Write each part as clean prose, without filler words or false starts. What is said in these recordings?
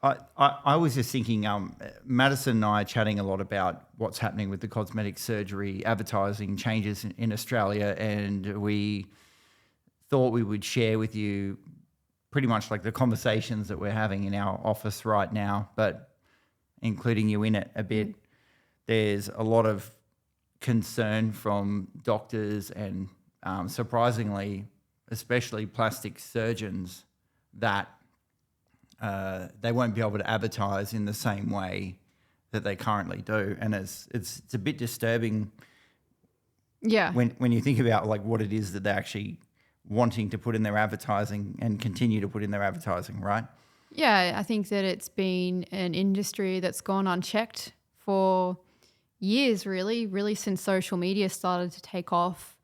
I was just thinking, Maddison and I are chatting a lot about what's happening with the cosmetic surgery advertising changes in Australia, and we thought we would share with you pretty much like the conversations that we're having in our office right now, but including you in it a bit. There's a lot of concern from doctors and surprisingly, especially plastic surgeons, that they won't be able to advertise in the same way that they currently do. And it's a bit disturbing when you think about like what it is that they're actually wanting to put in their advertising and continue to put in their advertising, right? Yeah, I think that it's been an industry that's gone unchecked for years, really since social media started to take off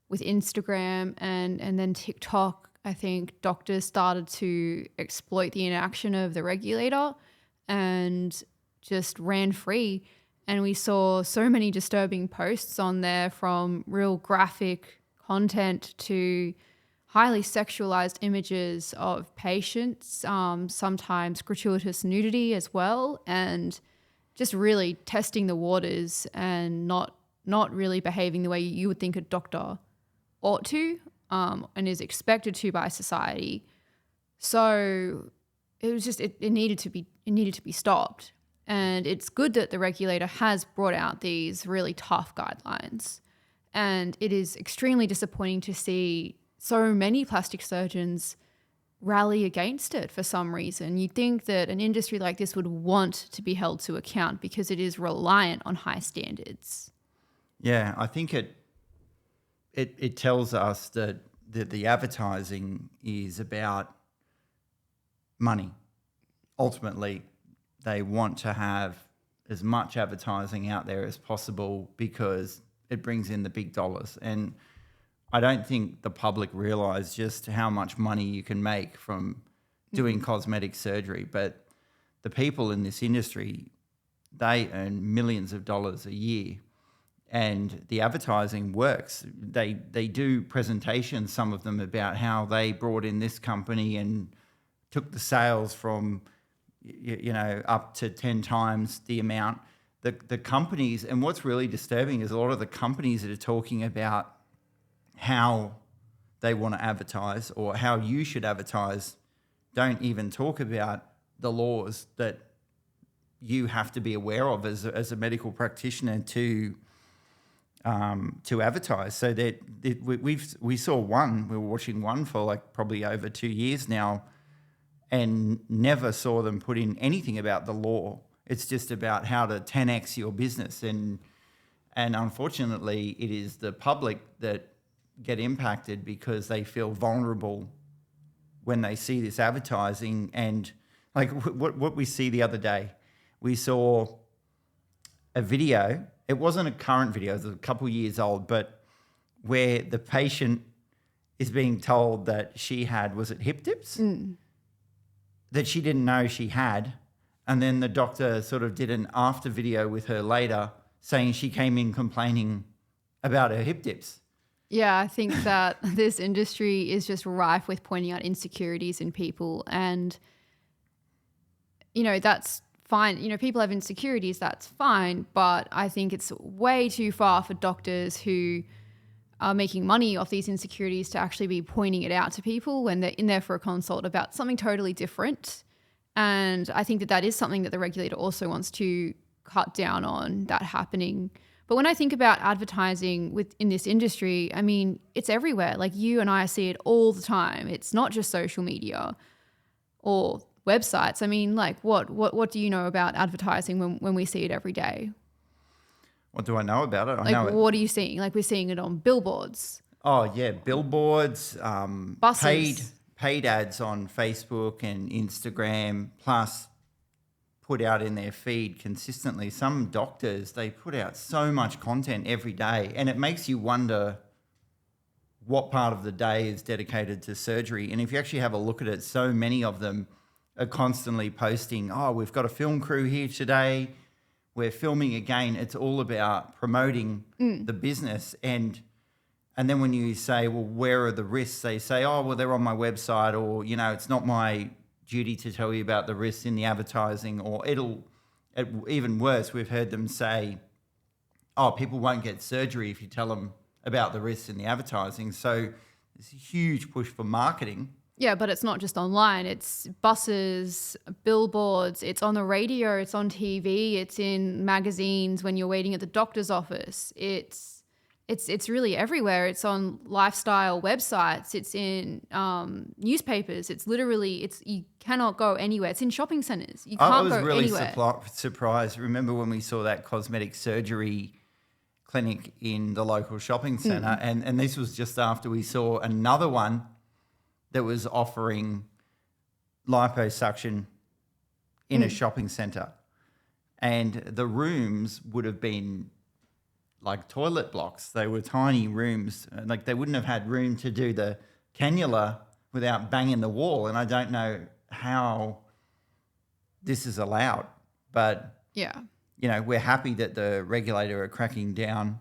with Instagram and then TikTok. I think doctors started to exploit the inaction of the regulator and just ran free. And we saw so many disturbing posts on there, from real graphic content to highly sexualized images of patients, sometimes gratuitous nudity as well, and just really testing the waters and not really behaving the way you would think a doctor ought to, and is expected to by society. So it was just it needed to be stopped. And it's good that the regulator has brought out these really tough guidelines. And it is extremely disappointing to see so many plastic surgeons rally against it for some reason. You'd think that an industry like this would want to be held to account because it is reliant on high standards. Yeah, I think it tells us that the advertising is about money. Ultimately, they want to have as much advertising out there as possible because it brings in the big dollars. And I don't think the public realise just how much money you can make from doing cosmetic surgery. But the people in this industry, they earn millions of dollars a year. And the advertising works. They do presentations, some of them, about how they brought in this company and took the sales from, up to 10 times the amount. The companies, and what's really disturbing is a lot of the companies that are talking about how they want to advertise or how you should advertise don't even talk about the laws that you have to be aware of as a medical practitioner to advertise. So that we saw one, we were watching one for like probably over 2 years now, and never saw them put in anything about the law. It's just about how to 10x your business, and unfortunately, it is the public that get impacted because they feel vulnerable when they see this advertising. And like what we see the other day, we saw a video. It wasn't a current video, it was a couple years old, but where the patient is being told that she had, was it hip dips? That she didn't know she had. And then the doctor sort of did an after video with her later saying she came in complaining about her hip dips. Yeah, I think that this industry is just rife with pointing out insecurities in people. And, that's fine. People have insecurities, that's fine. But I think it's way too far for doctors who are making money off these insecurities to actually be pointing it out to people when they're in there for a consult about something totally different. And I think that is something that the regulator also wants to cut down on, that happening. But when I think about advertising in this industry, I mean, it's everywhere. Like you and I see it all the time. It's not just social media or websites. I mean, like what do you know about advertising when we see it every day? What do I know about it? What are you seeing? Like we're seeing it on billboards. Oh yeah, billboards, buses, paid ads on Facebook and Instagram, plus put out in their feed consistently. Some doctors, they put out so much content every day, and it makes you wonder what part of the day is dedicated to surgery. And if you actually have a look at it, so many of them are constantly posting, oh, we've got a film crew here today, we're filming again. It's all about promoting the business. And then when you say, well, where are the risks? They say, oh, well, they're on my website, or, it's not my duty to tell you about the risks in the advertising, or even worse, we've heard them say, oh, people won't get surgery if you tell them about the risks in the advertising. So there's a huge push for marketing. Yeah, but it's not just online. It's buses, billboards, it's on the radio, it's on TV, it's in magazines when you're waiting at the doctor's office. It's really everywhere. It's on lifestyle websites. It's in newspapers. It's literally, you cannot go anywhere. It's in shopping centers. You can't go anywhere. I was really surprised. Remember when we saw that cosmetic surgery clinic in the local shopping centre, and this was just after we saw another one that was offering liposuction in a shopping centre. And the rooms would have been like toilet blocks. They were tiny rooms. Like they wouldn't have had room to do the cannula without banging the wall. And I don't know how this is allowed. But, yeah, we're happy that the regulator are cracking down.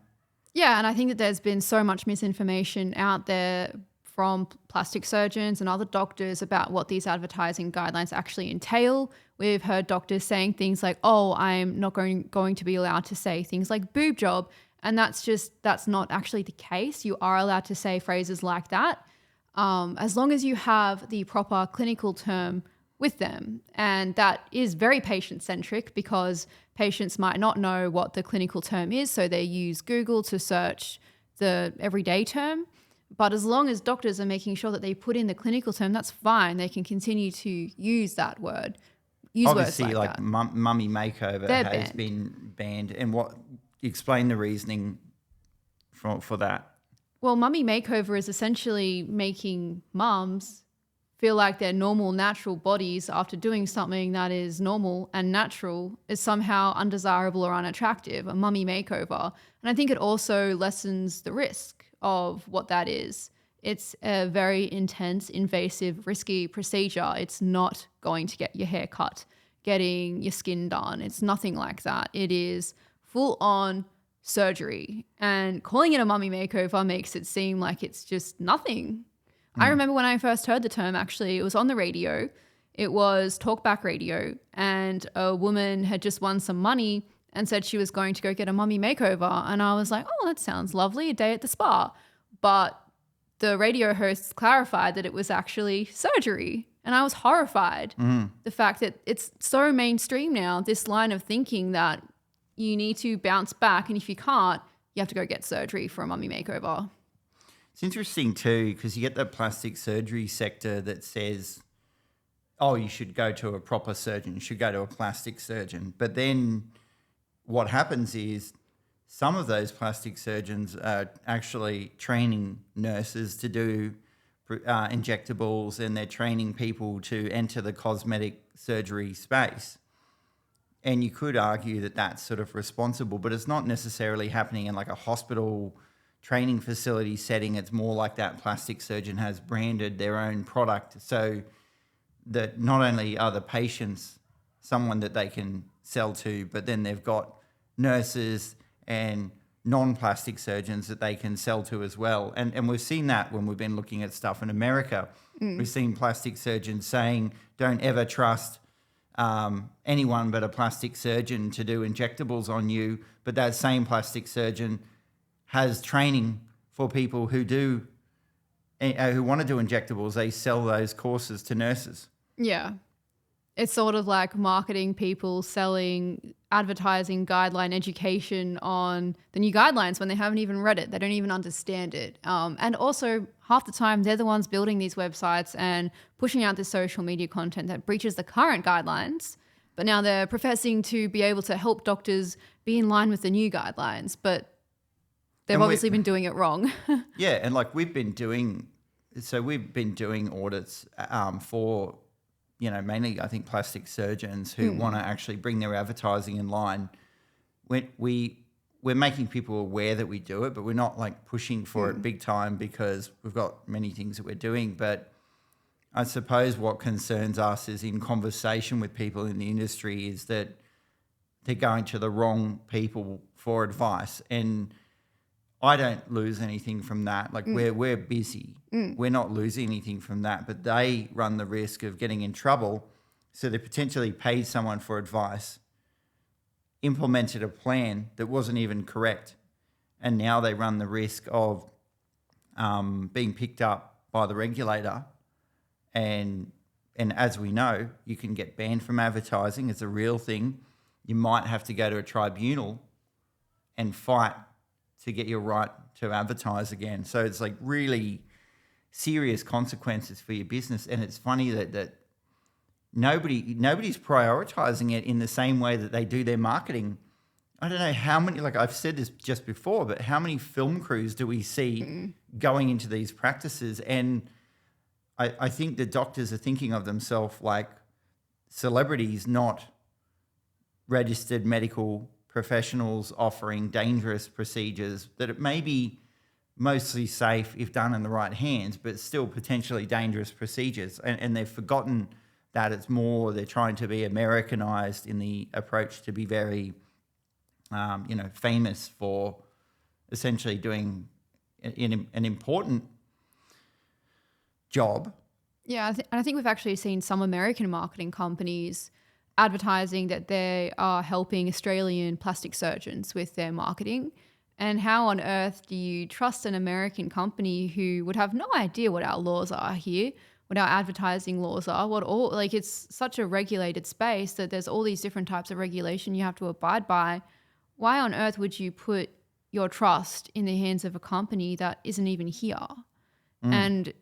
Yeah, and I think that there's been so much misinformation out there from plastic surgeons and other doctors about what these advertising guidelines actually entail. We've heard doctors saying things like, oh, I'm not going to be allowed to say things like boob job. And that's not actually the case. You are allowed to say phrases like that as long as you have the proper clinical term with them. And that is very patient-centric because patients might not know what the clinical term is, so they use Google to search the everyday term. But as long as doctors are making sure that they put in the clinical term, that's fine. They can continue to use that word. Obviously, words like that. mummy makeover has been banned. And explain the reasoning for that. Well, mummy makeover is essentially making mums feel like their normal, natural bodies after doing something that is normal and natural is somehow undesirable or unattractive, a mummy makeover. And I think it also lessens the risk of what that is. It's a very intense, invasive, risky procedure. It's not going to get your hair cut, getting your skin done. It's nothing like that. It is full-on surgery. And calling it a mummy makeover makes it seem like it's just nothing. I remember when I first heard the term, actually, it was on the radio. It was talkback radio. And a woman had just won some money and said she was going to go get a mummy makeover. And I was like, oh, that sounds lovely, a day at the spa. But the radio hosts clarified that it was actually surgery. And I was horrified. The fact that it's so mainstream now, this line of thinking that you need to bounce back. And if you can't, you have to go get surgery for a mummy makeover. It's interesting too, because you get the plastic surgery sector that says, oh, you should go to a proper surgeon, you should go to a plastic surgeon. But then what happens is some of those plastic surgeons are actually training nurses to do injectables, and they're training people to enter the cosmetic surgery space. And you could argue that that's sort of responsible, but it's not necessarily happening in like a hospital training facility setting. It's more like that plastic surgeon has branded their own product so that not only are the patients someone that they can sell to, but then they've got nurses and non-plastic surgeons that they can sell to as well. And we've seen that when we've been looking at stuff in America. We've seen plastic surgeons saying, don't ever trust anyone but a plastic surgeon to do injectables on you. But that same plastic surgeon has training for people who want to do injectables. They sell those courses to nurses. Yeah. It's sort of like marketing people selling advertising guideline education on the new guidelines when they haven't even read it. They don't even understand it. And also half the time they're the ones building these websites and pushing out this social media content that breaches the current guidelines. But now they're professing to be able to help doctors be in line with the new guidelines. But they've obviously been doing it wrong. Yeah, and like we've been doing audits for, mainly I think plastic surgeons who want to actually bring their advertising in line. We're making people aware that we do it, but we're not like pushing for it big time because we've got many things that we're doing. But I suppose what concerns us is in conversation with people in the industry is that they're going to the wrong people for advice. And I don't lose anything from that. Like we're busy. We're not losing anything from that, but they run the risk of getting in trouble. So they potentially paid someone for advice, implemented a plan that wasn't even correct, and now they run the risk of being picked up by the regulator. And as we know, you can get banned from advertising. It's a real thing. You might have to go to a tribunal and fight to get your right to advertise again. So it's like really serious consequences for your business. And it's funny that nobody's prioritizing it in the same way that they do their marketing. I don't know how many, like I've said this just before, but how many film crews do we see going into these practices? And I think the doctors are thinking of themselves like celebrities, not registered medical professionals offering dangerous procedures that it may be mostly safe if done in the right hands, but still potentially dangerous procedures. And they've forgotten that it's more, they're trying to be Americanized in the approach to be very, famous for essentially doing an important job. Yeah, I think we've actually seen some American marketing companies advertising that they are helping Australian plastic surgeons with their marketing. And how on earth do you trust an American company who would have no idea what our laws are here, what our advertising laws are, it's such a regulated space that there's all these different types of regulation you have to abide by. Why on earth would you put your trust in the hands of a company that isn't even here? And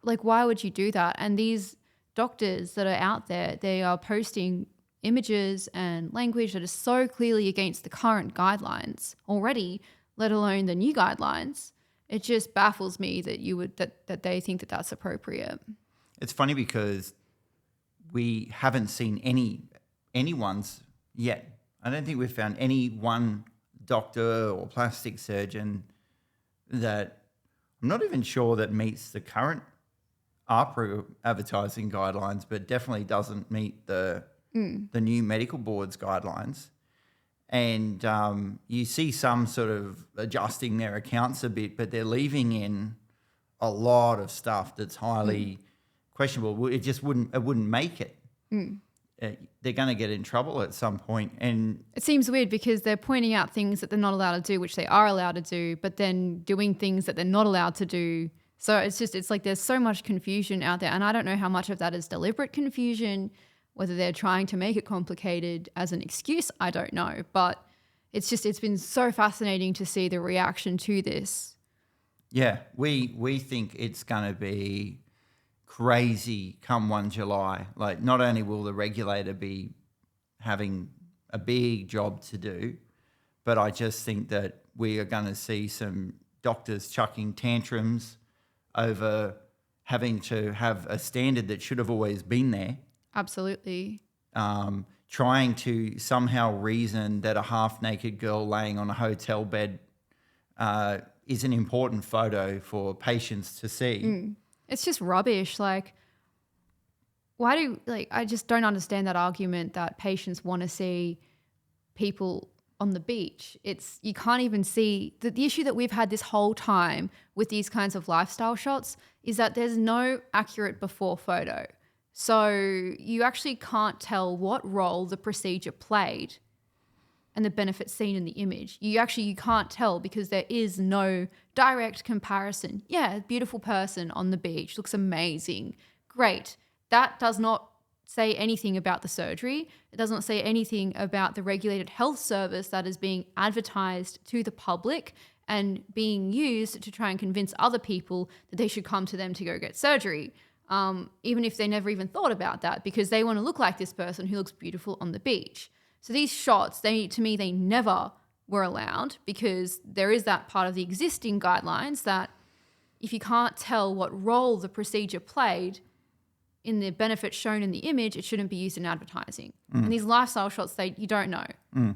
why would you do that? And these doctors that are out there, they are posting images and language that is so clearly against the current guidelines already, let alone the new guidelines. It just baffles me that they think that that's appropriate. It's funny because we haven't seen anyone's yet. I don't think we've found any one doctor or plastic surgeon that I'm not even sure that meets the current AHPRA advertising guidelines, but definitely doesn't meet the new medical board's guidelines. And you see some sort of adjusting their accounts a bit, but they're leaving in a lot of stuff that's highly questionable. It just wouldn't make it. They're going to get in trouble at some point. And it seems weird because they're pointing out things that they're not allowed to do, which they are allowed to do, but then doing things that they're not allowed to do. So it's like there's so much confusion out there. And I don't know how much of that is deliberate confusion, whether they're trying to make it complicated as an excuse, I don't know. But it's been so fascinating to see the reaction to this. Yeah, we think it's going to be crazy come 1 July. Like, not only will the regulator be having a big job to do, but I just think that we are going to see some doctors chucking tantrums over having to have a standard that should have always been there. Absolutely. Trying to somehow reason that a half-naked girl laying on a hotel bed is an important photo for patients to see. It's just rubbish. I just don't understand that argument that patients want to see people on the beach. You can't even see the issue that we've had this whole time with these kinds of lifestyle shots is that there's no accurate before photo. So you actually can't tell what role the procedure played and the benefits seen in the image. You can't tell because there is no direct comparison. Yeah, beautiful person on the beach, looks amazing. Great. That does not say anything about the surgery. It does not say anything about the regulated health service that is being advertised to the public and being used to try and convince other people that they should come to them to go get surgery. Even if they never even thought about that, because they want to look like this person who looks beautiful on the beach. So these shots, they never were allowed because there is that part of the existing guidelines that if you can't tell what role the procedure played in the benefits shown in the image, it shouldn't be used in advertising. And these lifestyle shots, you don't know.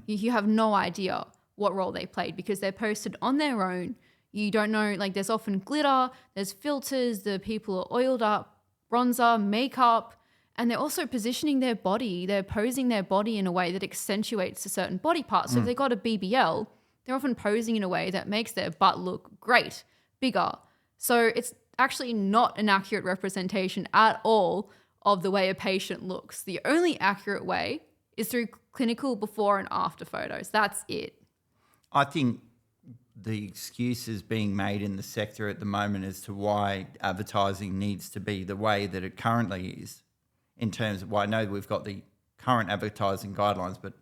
You have no idea what role they played because they're posted on their own. You don't know, there's often glitter, there's filters, the people are oiled up, bronzer, makeup, and they're also positioning their body. They're posing their body in a way that accentuates a certain body part. So if they got a BBL, they're often posing in a way that makes their butt look great, bigger. So it's actually not an accurate representation at all of the way a patient looks. The only accurate way is through clinical before and after photos. That's it. I think the excuses being made in the sector at the moment as to why advertising needs to be the way that it currently is, in terms of, well, I know we've got the current advertising guidelines, but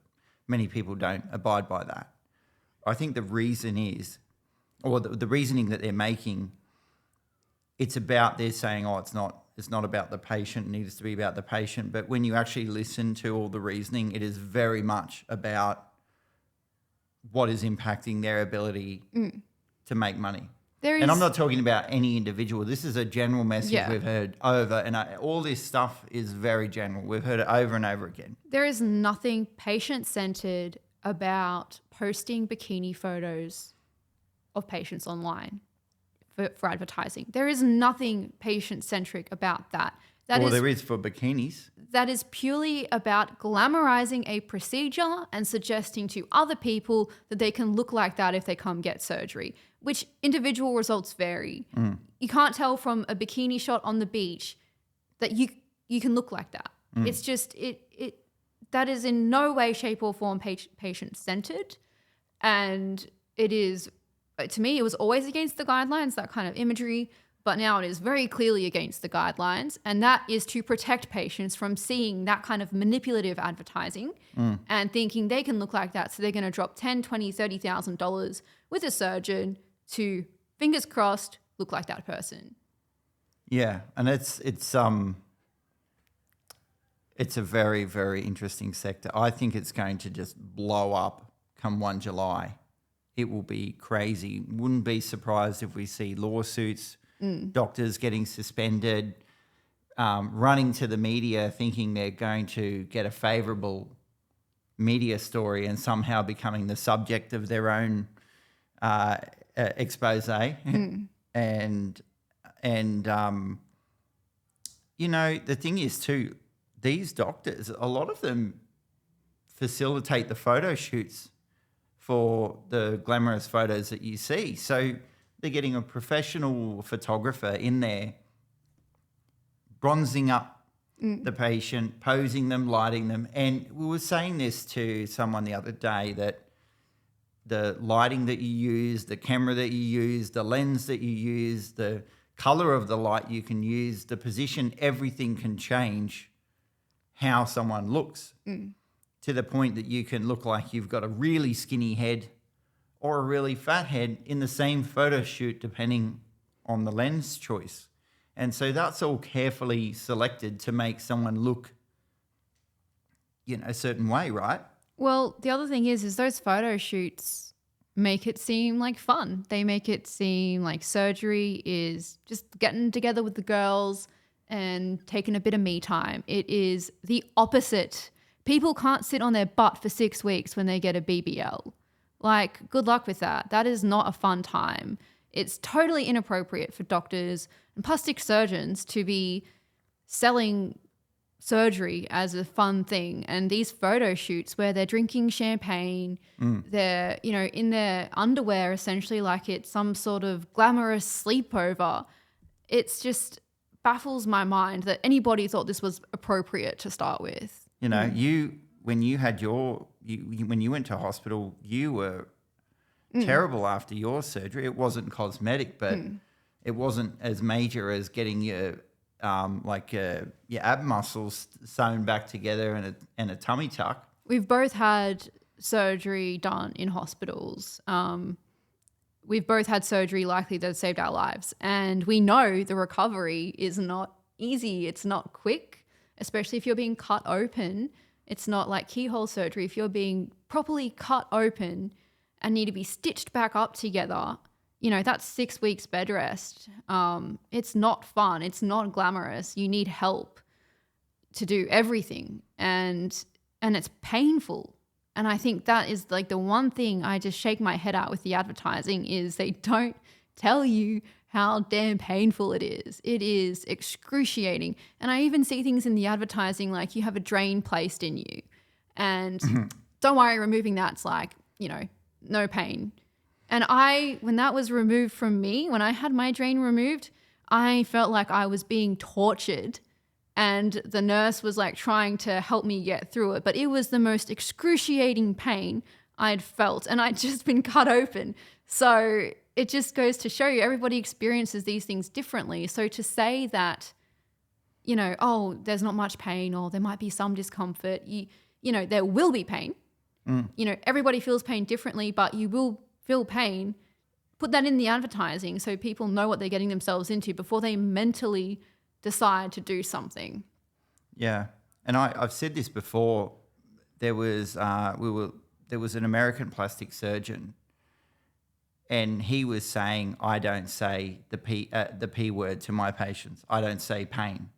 many people don't abide by that. I think the reason is, or the reasoning that they're making, it's about, they're saying, oh, it's not about the patient, it needs to be about the patient. But when you actually listen to all the reasoning, it is very much about what is impacting their ability to make money. And I'm not talking about any individual. This is a general message we've heard over, and all this stuff is very general. We've heard it over and over again. There is nothing patient-centered about posting bikini photos of patients online for advertising. There is nothing patient-centric about that. There is for bikinis. That is purely about glamorizing a procedure and suggesting to other people that they can look like that if they come get surgery, which individual results vary. You can't tell from a bikini shot on the beach that you can look like that. It's just, that is in no way, shape or form patient-centered. And it is, to me, it was always against the guidelines, that kind of imagery. But now it is very clearly against the guidelines, and that is to protect patients from seeing that kind of manipulative advertising and thinking they can look like that, so they're going to drop $10,000, $20,000, $30,000 with a surgeon to, fingers crossed, look like that person. Yeah, and it's a very, very interesting sector. I think it's going to just blow up come 1 July. It will be crazy. Wouldn't be surprised if we see lawsuits, doctors getting suspended, running to the media thinking they're going to get a favourable media story and somehow becoming the subject of their own expose. And you know, the thing is too, these doctors, a lot of them facilitate the photo shoots for the glamorous photos that you see. So they're getting a professional photographer in there, bronzing up the patient, posing them, lighting them. And we were saying this to someone the other day, that the lighting that you use, the camera that you use, the lens that you use, the color of the light you can use, the position, everything can change how someone looks to the point that you can look like you've got a really skinny head or a really fat head in the same photo shoot, depending on the lens choice. And so that's all carefully selected to make someone look, you know, a certain way, right? Well, the other thing is those photo shoots make it seem like fun. They make it seem like surgery is just getting together with the girls and taking a bit of me time. It is the opposite. People can't sit on their butt for 6 weeks when they get a BBL. Like, good luck with that. That is not a fun time. It's totally inappropriate for doctors and plastic surgeons to be selling surgery as a fun thing. And these photo shoots where they're drinking champagne, they're, you know, in their underwear essentially, like it's some sort of glamorous sleepover. It's just baffles my mind that anybody thought this was appropriate to start with. You know, when you had when you went to hospital, you were terrible after your surgery. It wasn't cosmetic, but it wasn't as major as getting your ab muscles sewn back together and a tummy tuck. We've both had surgery done in hospitals. We've both had surgery likely that saved our lives. And we know the recovery is not easy. It's not quick, especially if you're being cut open. It's not like keyhole surgery. If you're being properly cut open and need to be stitched back up together, you know, that's 6 weeks bed rest. It's not fun. It's not glamorous. You need help to do everything. And it's painful. And I think that is like the one thing I just shake my head at with the advertising is they don't tell you how damn painful it is. It is excruciating. And I even see things in the advertising like you have a drain placed in you. And don't worry, removing that's like, you know, no pain. And when that was removed from me, when I had my drain removed, I felt like I was being tortured, and the nurse was like trying to help me get through it. But it was the most excruciating pain I'd felt, and I'd just been cut open. So it just goes to show you everybody experiences these things differently. So to say that, oh, there's not much pain, or there might be some discomfort, there will be pain. Everybody feels pain differently, but you will feel pain. Put that in the advertising so people know what they're getting themselves into before they mentally decide to do something. Yeah. And I've said this before. There was an American plastic surgeon, and he was saying, I don't say the P word to my patients. I don't say pain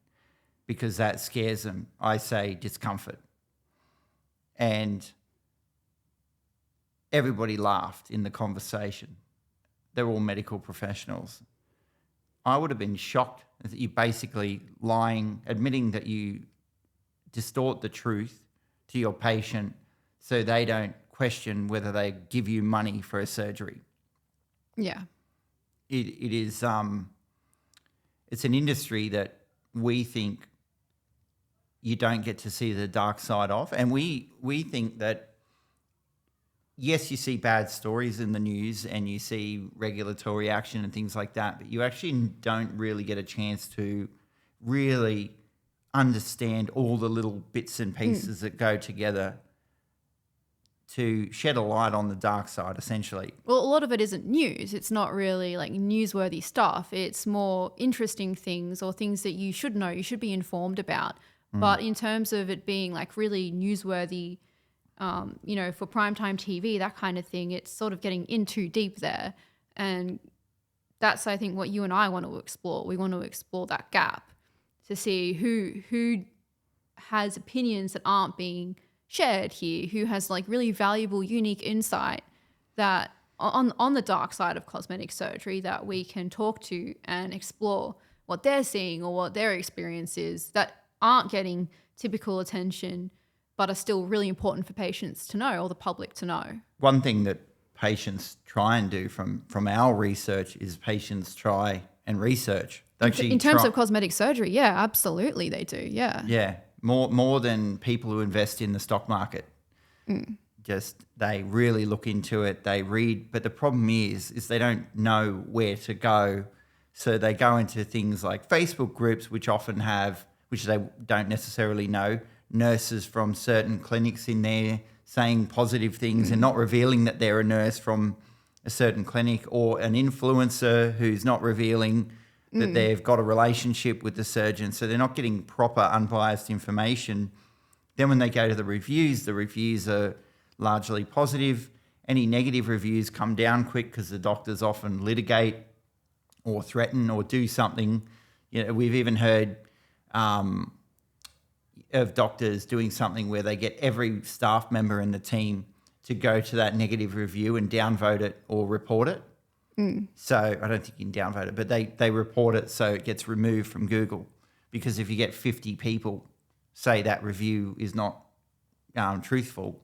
because that scares them. I say discomfort. And everybody laughed in the conversation. They're all medical professionals. I would have been shocked that you basically admitting that you distort the truth to your patient so they don't question whether they give you money for a surgery. Yeah. It is, it's an industry that we think you don't get to see the dark side of. And we think that, yes, you see bad stories in the news and you see regulatory action and things like that, but you actually don't really get a chance to really understand all the little bits and pieces that go together to shed a light on the dark side, essentially. Well, a lot of it isn't news. It's not really like newsworthy stuff. It's more interesting things or things that you should know, you should be informed about. But in terms of it being like really newsworthy, for primetime TV, that kind of thing, it's sort of getting in too deep there. And that's, I think, what you and I want to explore. We want to explore that gap to see who has opinions that aren't being shared here, who has like really valuable, unique insight that on the dark side of cosmetic surgery that we can talk to and explore what they're seeing or what their experience is that aren't getting typical attention but are still really important for patients to know or the public to know. One thing that patients try and do from our research is patients try and research. In terms of cosmetic surgery, yeah, absolutely they do, yeah. Yeah, more than people who invest in the stock market. Just they really look into it, they read, but the problem is they don't know where to go. So they go into things like Facebook groups, which often have, which they don't necessarily know, nurses from certain clinics in there saying positive things and not revealing that they're a nurse from a certain clinic, or an influencer who's not revealing that they've got a relationship with the surgeon. So they're not getting proper unbiased information. Then when they go to the reviews are largely positive. Any negative reviews come down quick because the doctors often litigate or threaten or do something. We've even heard of doctors doing something where they get every staff member in the team to go to that negative review and downvote it or report it. So I don't think you can downvote it, but they report it so it gets removed from Google. Because if you get 50 people say that review is not truthful,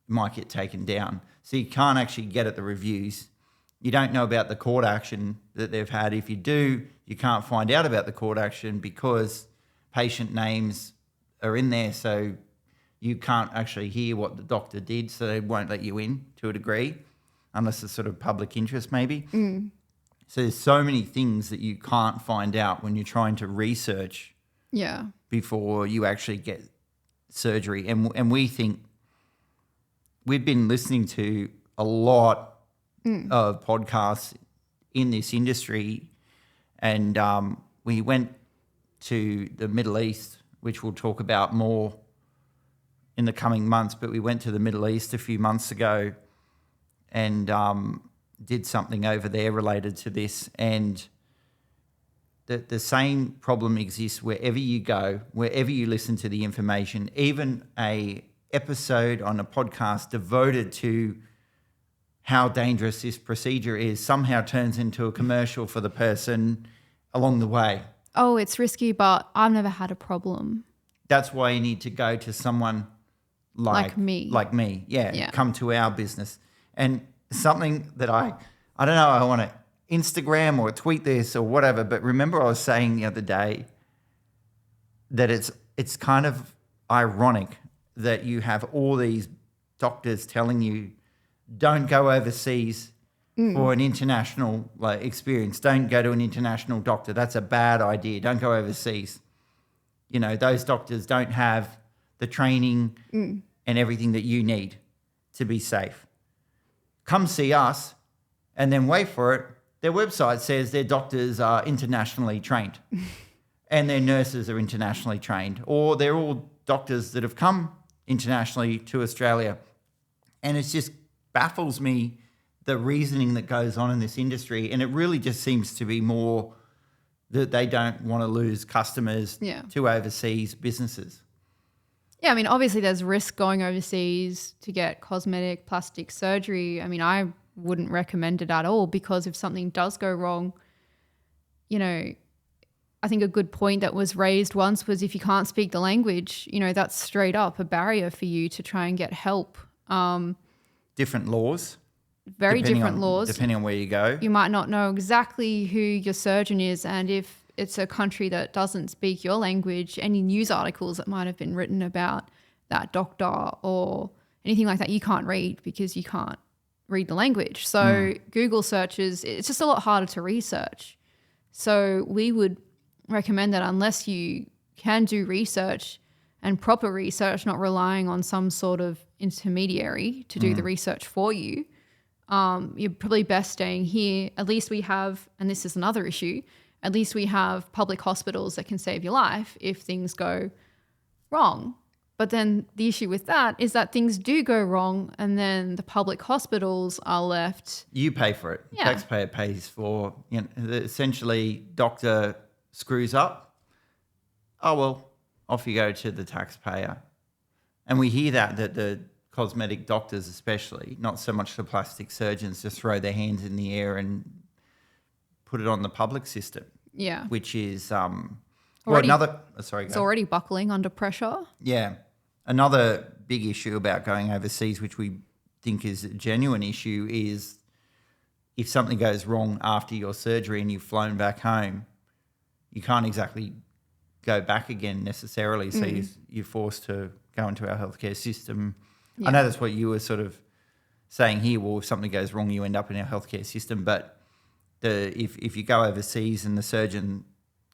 it might get taken down. So you can't actually get at the reviews. You don't know about the court action that they've had. If you do, you can't find out about the court action because patient names are in there, so you can't actually hear what the doctor did, so they won't let you in to a degree, unless it's sort of public interest maybe. So there's so many things that you can't find out when you're trying to research before you actually get surgery. And we think we've been listening to a lot of podcasts in this industry, and we went to the Middle East, which we'll talk about more in the coming months, but we went to the Middle East a few months ago and did something over there related to this. And the same problem exists wherever you go, wherever you listen to the information. Even a episode on a podcast devoted to how dangerous this procedure is somehow turns into a commercial for the person along the way. Oh, it's risky, but I've never had a problem. That's why you need to go to someone like me. Yeah, come to our business. And something that I don't know, I want to Instagram or tweet this or whatever, but remember I was saying the other day that it's kind of ironic that you have all these doctors telling you don't go overseas for an international experience. Don't go to an international doctor. That's a bad idea. Don't go overseas. You know, those doctors don't have the training and everything that you need to be safe. Come see us, and then wait for it. Their website says their doctors are internationally trained and their nurses are internationally trained, or they're all doctors that have come internationally to Australia. And it just baffles me, the reasoning that goes on in this industry. And it really just seems to be more that they don't want to lose customers to overseas businesses. Yeah, I mean, obviously there's risk going overseas to get cosmetic plastic surgery. I mean, I wouldn't recommend it at all, because if something does go wrong, you know, I think a good point that was raised once was if you can't speak the language, you know, that's straight up a barrier for you to try and get help. Different laws. Very different laws. Depending on where you go. You might not know exactly who your surgeon is, and if it's a country that doesn't speak your language, any news articles that might have been written about that doctor or anything like that, you can't read because you can't read the language. So Google searches, it's just a lot harder to research. So we would recommend that unless you can do research and proper research, not relying on some sort of intermediary to do the research for you, you're probably best staying here. At least we have, and this is another issue, at least we have public hospitals that can save your life if things go wrong. But then the issue with that is that things do go wrong, and then the public hospitals are left. You pay for it. Yeah. Taxpayer pays for, essentially doctor screws up. Oh, well, off you go to the taxpayer. And we hear that the cosmetic doctors especially, not so much the plastic surgeons, just throw their hands in the air and put it on the public system. Yeah. Which is Already- It's already buckling under pressure. Yeah. Another big issue about going overseas, which we think is a genuine issue, is if something goes wrong after your surgery and you've flown back home, you can't exactly go back again necessarily. So you're forced to go into our healthcare system. Yeah. I know that's what you were sort of saying here. Well, if something goes wrong, you end up in our healthcare system. But if you go overseas and the surgeon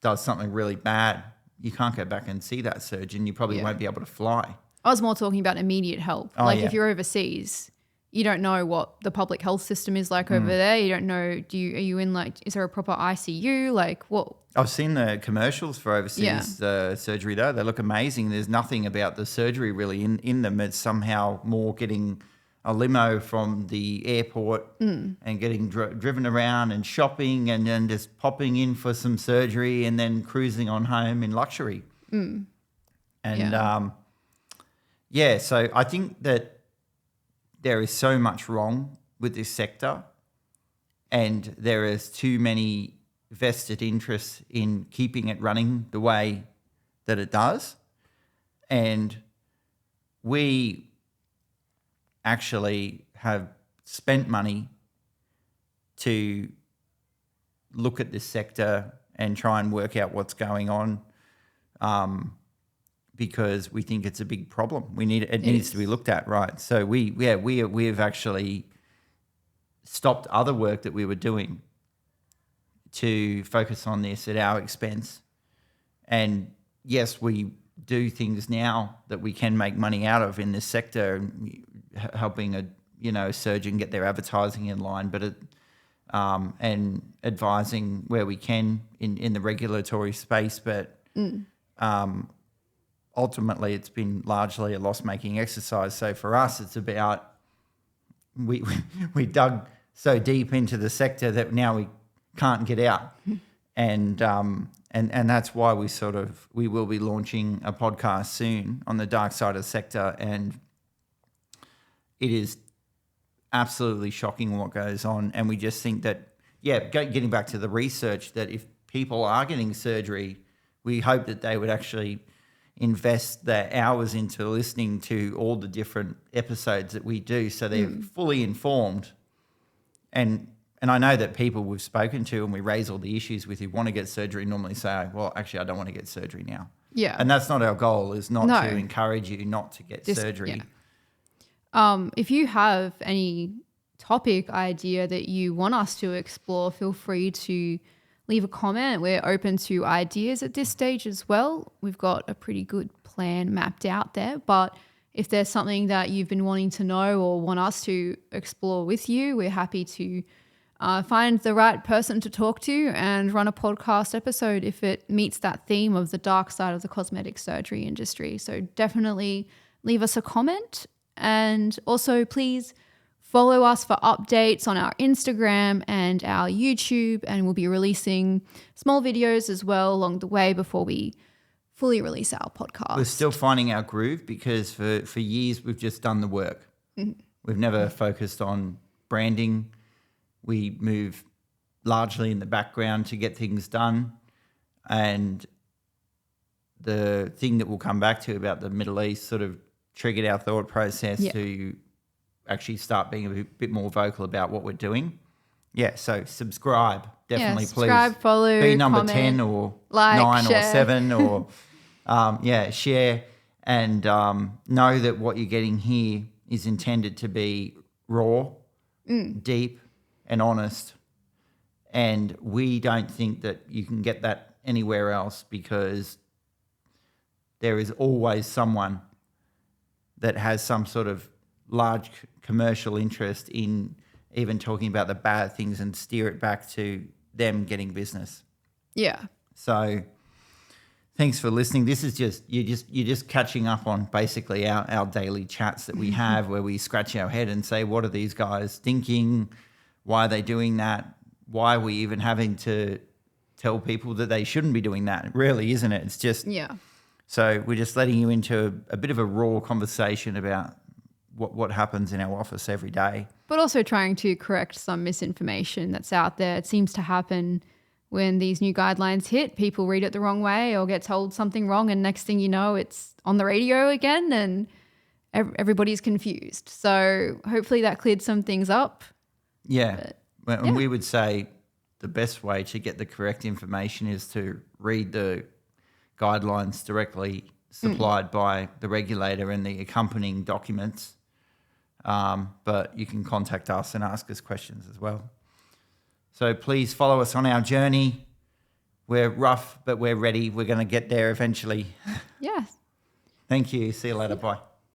does something really bad, you can't go back and see that surgeon. You probably won't be able to fly. I was more talking about immediate help. If you're overseas, you don't know what the public health system is like over there. You don't know, are you in is there a proper ICU? Like what? I've seen the commercials for overseas surgery though. They look amazing. There's nothing about the surgery really in them. It's somehow more getting a limo from the airport and getting driven around and shopping and then just popping in for some surgery and then cruising on home in luxury. So I think that there is so much wrong with this sector, and there is too many vested interests in keeping it running the way that it does. And we actually have spent money to look at this sector and try and work out what's going on, because we think it's a big problem. It needs to be looked at, right? So we've actually stopped other work that we were doing to focus on this at our expense. And yes, we do things now that we can make money out of in this sector, helping a surgeon get their advertising in line, but and advising where we can in the regulatory space. But ultimately, it's been largely a loss-making exercise. So for us, it's about we dug so deep into the sector that now we can't get out, and that's why we will be launching a podcast soon on the dark side of the sector. And it is absolutely shocking what goes on, and we just think that getting back to the research, that if people are getting surgery, we hope that they would actually invest their hours into listening to all the different episodes that we do, so they're fully informed. And I know that people we've spoken to and we raise all the issues with who want to get surgery normally say, well, actually, I don't want to get surgery now. Yeah. And that's not our goal, is not to encourage you not to get surgery. Yeah. If you have any topic idea that you want us to explore, feel free to leave a comment. We're open to ideas at this stage as well. We've got a pretty good plan mapped out there, but if there's something that you've been wanting to know or want us to explore with you, we're happy to find the right person to talk to and run a podcast episode if it meets that theme of the dark side of the cosmetic surgery industry. So definitely leave us a comment, and also please follow us for updates on our Instagram and our YouTube, and we'll be releasing small videos as well along the way before we fully release our podcast. We're still finding our groove because for years we've just done the work. We've never focused on branding. We move largely in the background to get things done. And the thing that we'll come back to about the Middle East sort of triggered our thought process to actually start being a bit more vocal about what we're doing. Yeah, so subscribe. Definitely, subscribe, please. follow, be number comment, 10 or like, 9 share. or 7 or, share. And know that what you're getting here is intended to be raw, deep and honest. And we don't think that you can get that anywhere else, because there is always someone that has some sort of large commercial interest in even talking about the bad things and steer it back to them getting business. Yeah. So thanks for listening. This is you're just catching up on basically our daily chats that we have where we scratch our head and say, what are these guys thinking? Why are they doing that? Why are we even having to tell people that they shouldn't be doing that? Really, isn't it? It's just So we're just letting you into a bit of a raw conversation about what happens in our office every day. But also trying to correct some misinformation that's out there. It seems to happen when these new guidelines hit. People read it the wrong way or get told something wrong, and next thing you know, it's on the radio again and everybody's confused. So hopefully that cleared some things up. Yeah. And we would say the best way to get the correct information is to read the guidelines directly supplied by the regulator and the accompanying documents. But you can contact us and ask us questions as well. So please follow us on our journey. We're rough, but we're ready. We're going to get there eventually. Yes. Thank you. See you later. Bye.